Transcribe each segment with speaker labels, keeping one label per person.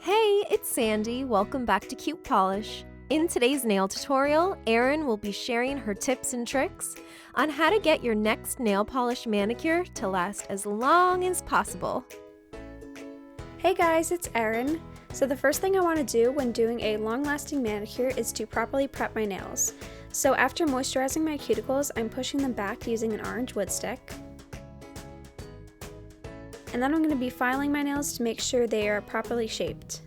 Speaker 1: Hey, it's Sandy. Welcome back to Cutepolish. In today's nail tutorial, Erin will be sharing her tips and tricks on how to get your next nail polish manicure to last as long as possible.
Speaker 2: Hey guys, it's Erin. So the first thing I want to do when doing a long-lasting manicure is to properly prep my nails. So after moisturizing my cuticles, I'm pushing them back using an orange wood stick. And then I'm going to be filing my nails to make sure they are properly shaped.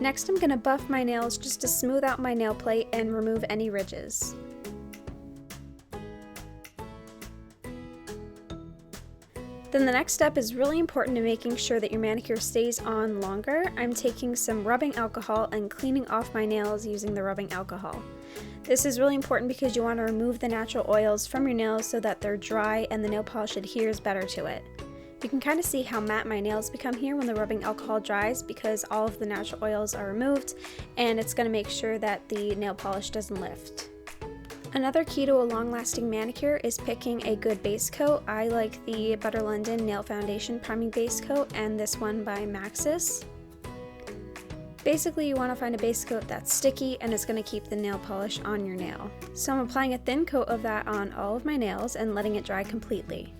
Speaker 2: Next, I'm going to buff my nails just to smooth out my nail plate and remove any ridges. Then the next step is really important to making sure that your manicure stays on longer. I'm taking some rubbing alcohol and cleaning off my nails using the rubbing alcohol. This is really important because you want to remove the natural oils from your nails so that they're dry and the nail polish adheres better to it. You can kind of see how matte my nails become here when the rubbing alcohol dries because all of the natural oils are removed, and it's going to make sure that the nail polish doesn't lift. Another key to a long-lasting manicure is picking a good base coat. I like the Butter London Nail Foundation Priming Base Coat and this one by Maxus. Basically, you want to find a base coat that's sticky and is going to keep the nail polish on your nail. So I'm applying a thin coat of that on all of my nails and letting it dry completely.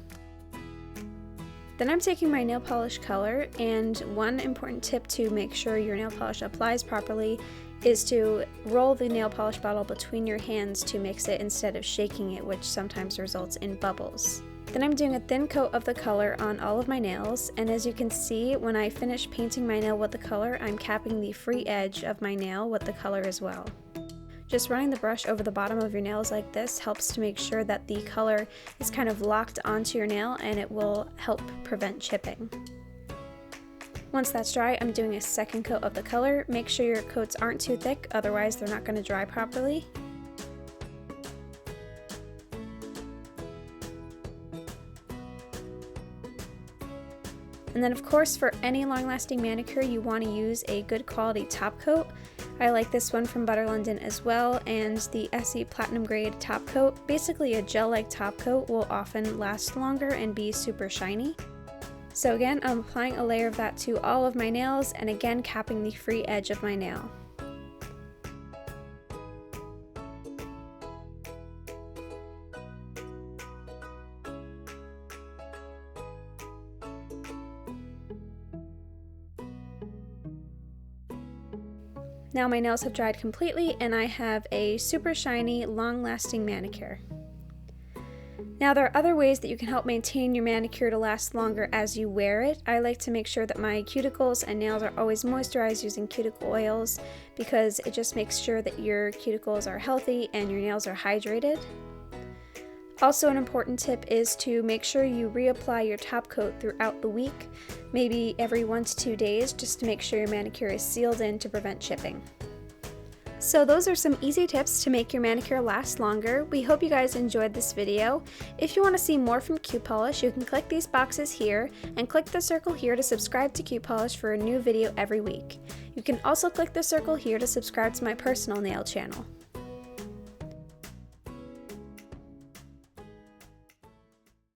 Speaker 2: Then I'm taking my nail polish color, and one important tip to make sure your nail polish applies properly is to roll the nail polish bottle between your hands to mix it instead of shaking it, which sometimes results in bubbles. Then I'm doing a thin coat of the color on all of my nails, and as you can see, when I finish painting my nail with the color, I'm capping the free edge of my nail with the color as well. Just running the brush over the bottom of your nails like this helps to make sure that the color is kind of locked onto your nail, and it will help prevent chipping. Once that's dry, I'm doing a second coat of the color. Make sure your coats aren't too thick, otherwise they're not going to dry properly. And then of course, for any long-lasting manicure, you want to use a good quality top coat. I like this one from Butter London as well, and the Essie Platinum Grade top coat. Basically a gel-like top coat will often last longer and be super shiny. So again, I'm applying a layer of that to all of my nails, and again capping the free edge of my nail. Now my nails have dried completely and I have a super shiny, long-lasting manicure. Now there are other ways that you can help maintain your manicure to last longer as you wear it. I like to make sure that my cuticles and nails are always moisturized using cuticle oils because it just makes sure that your cuticles are healthy and your nails are hydrated. Also, an important tip is to make sure you reapply your top coat throughout the week, maybe every 1 to 2 days, just to make sure your manicure is sealed in to prevent chipping. So those are some easy tips to make your manicure last longer. We hope you guys enjoyed this video. If you want to see more from Cutepolish, you can click these boxes here and click the circle here to subscribe to Cutepolish for a new video every week. You can also click the circle here to subscribe to my personal nail channel.